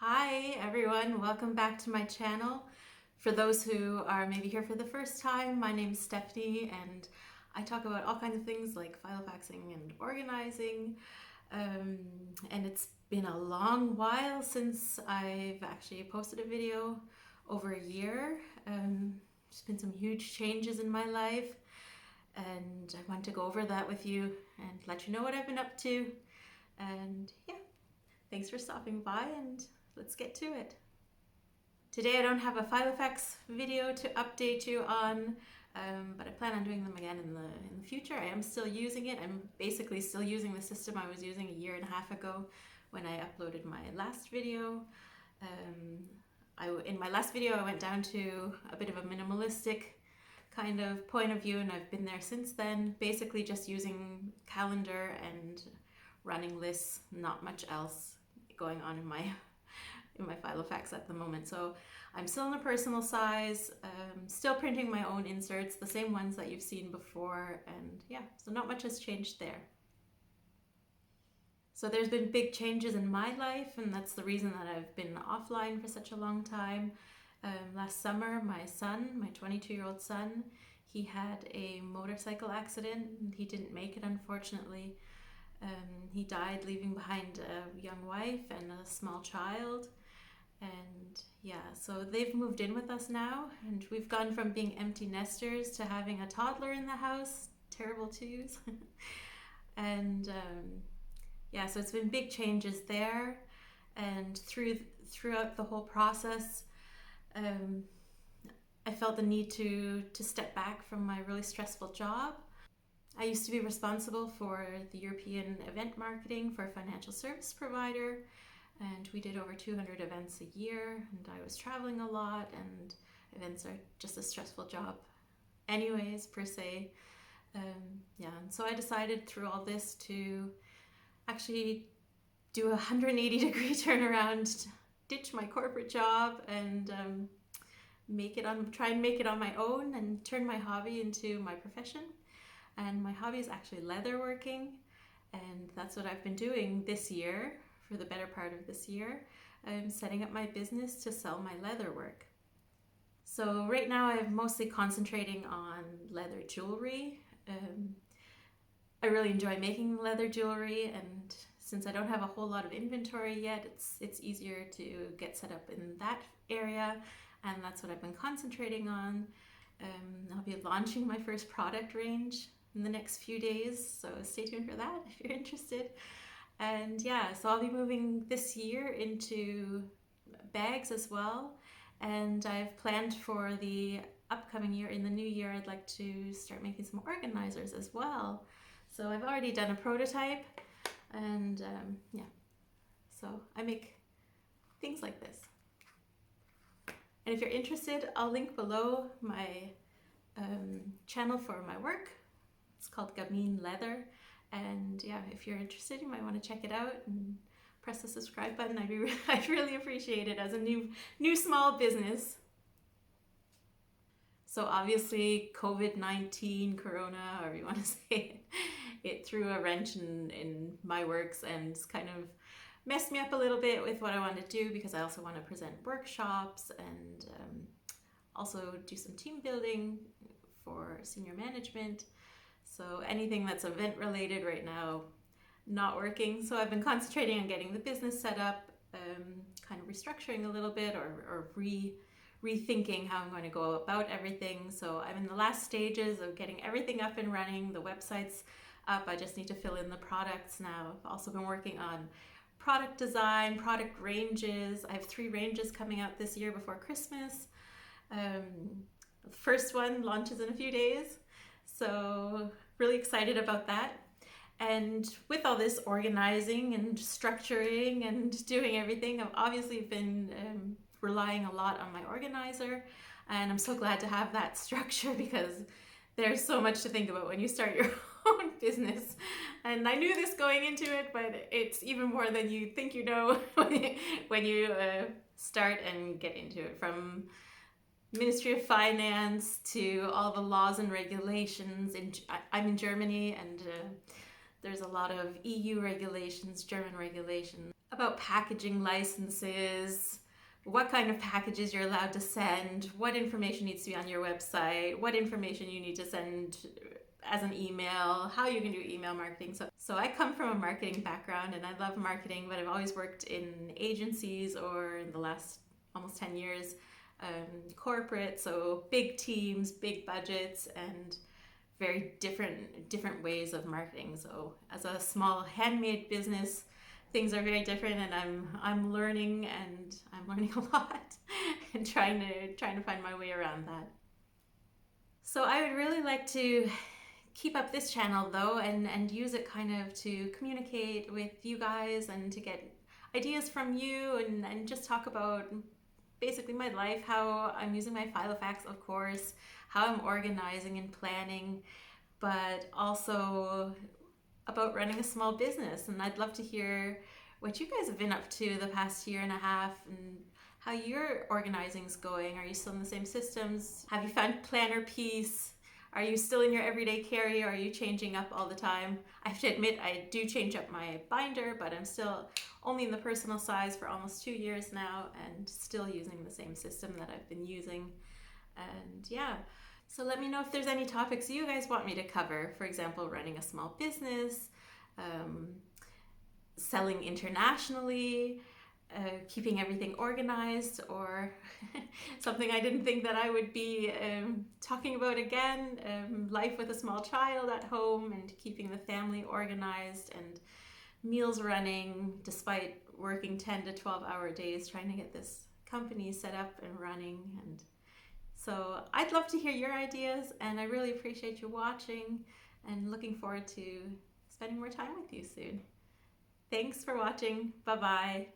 Hi everyone, welcome back to my channel. For those who are maybe here for the first time, my name is Stephanie and I talk about all kinds of things like file faxing and organizing. And it's been a long while since I've actually posted a video, over a year. There's been some huge changes in my life and I want to go over that with you and let you know what I've been up to. And yeah, thanks for stopping by and let's get to it. Today I don't have a Filofax video to update you on, but I plan on doing them again in the future. I am still using it. I'm basically still using the system I was using a year and a half ago when I uploaded my last video. In my last video I went down to a bit of a minimalistic kind of point of view, and I've been there since then, basically just using calendar and running lists, not much else going on in my Filofax at the moment. So I'm still in a personal size, still printing my own inserts, the same ones that you've seen before, and yeah, so not much has changed there. So there's been big changes in my life, and that's the reason that I've been offline for such a long time. Last summer, my son, my 22-year-old son, he had a motorcycle accident and he didn't make it, unfortunately. He died leaving behind a young wife and a small child. And yeah, so they've moved in with us now, and we've gone from being empty nesters to having a toddler in the house, terrible twos. And yeah, so it's been big changes there. And throughout the whole process, I felt the need to step back from my really stressful job. I used to be responsible for the European event marketing for a financial service provider, and we did over 200 events a year, and I was traveling a lot, and events are just a stressful job anyways, per se. Yeah, and so I decided through all this to actually do a 180-degree turnaround, ditch my corporate job, and try and make it on my own and turn my hobby into my profession. And my hobby is actually leatherworking, and that's what I've been doing this year, for the better part of this year. I'm setting up my business to sell my leatherwork. So right now I'm mostly concentrating on leather jewelry. I really enjoy making leather jewelry, and since I don't have a whole lot of inventory yet, it's easier to get set up in that area, and that's what I've been concentrating on. I'll be launching my first product range in the next few days, so stay tuned for that if you're interested. And yeah, so I'll be moving this year into bags as well, and I've planned for the upcoming year, in the new year, I'd like to start making some organizers as well. So I've already done a prototype, and yeah, so I make things like this. And if you're interested, I'll link below my channel for my work. It's called Gamine Leather, and yeah, if you're interested, you might want to check it out and press the subscribe button. I'd really appreciate it as a new small business. So obviously COVID-19, Corona, however you want to say it threw a wrench in my works and kind of messed me up a little bit with what I wanted to do, because I also want to present workshops and also do some team building for senior management. So anything that's event related right now, not working. So I've been concentrating on getting the business set up, kind of restructuring a little bit, or rethinking how I'm going to go about everything. So I'm in the last stages of getting everything up and running. The website's up. I just need to fill in the products now. I've also been working on product design, product ranges. I have 3 ranges coming out this year before Christmas. The first one launches in a few days. So really excited about that. And with all this organizing and structuring and doing everything, I've obviously been relying a lot on my organizer, and I'm so glad to have that structure, because there's so much to think about when you start your own business. And I knew this going into it, but it's even more than you think you know when you start and get into it, from Ministry of Finance to all the laws and regulations. I'm in Germany, and there's a lot of EU regulations, German regulations. about packaging licenses, what kind of packages you're allowed to send, what information needs to be on your website, what information you need to send as an email, how you can do email marketing. So I come from a marketing background and I love marketing, but I've always worked in agencies, or in the last almost 10 years, corporate, so big teams, big budgets, and very different ways of marketing. So as a small handmade business, things are very different, and I'm learning, and I'm learning a lot and trying to find my way around that. So I would really like to keep up this channel though, and use it kind of to communicate with you guys and to get ideas from you, and just talk about basically my life, how I'm using my Filofax, of course, how I'm organizing and planning, but also about running a small business. And I'd love to hear what you guys have been up to the past year and a half, and how your organizing's going. Are you still in the same systems? Have you found planner peace? Are you still in your everyday carry, or are you changing up all the time? I have to admit, I do change up my binder, but I'm still only in the personal size for almost 2 years now, and still using the same system that I've been using. And yeah, so let me know if there's any topics you guys want me to cover. For example, running a small business, selling internationally, keeping everything organized, or something I didn't think that I would be talking about again, life with a small child at home and keeping the family organized and meals running despite working 10 to 12 hour days trying to get this company set up and running. And so I'd love to hear your ideas, and I really appreciate you watching, and looking forward to spending more time with you soon. Thanks for watching. Bye-bye.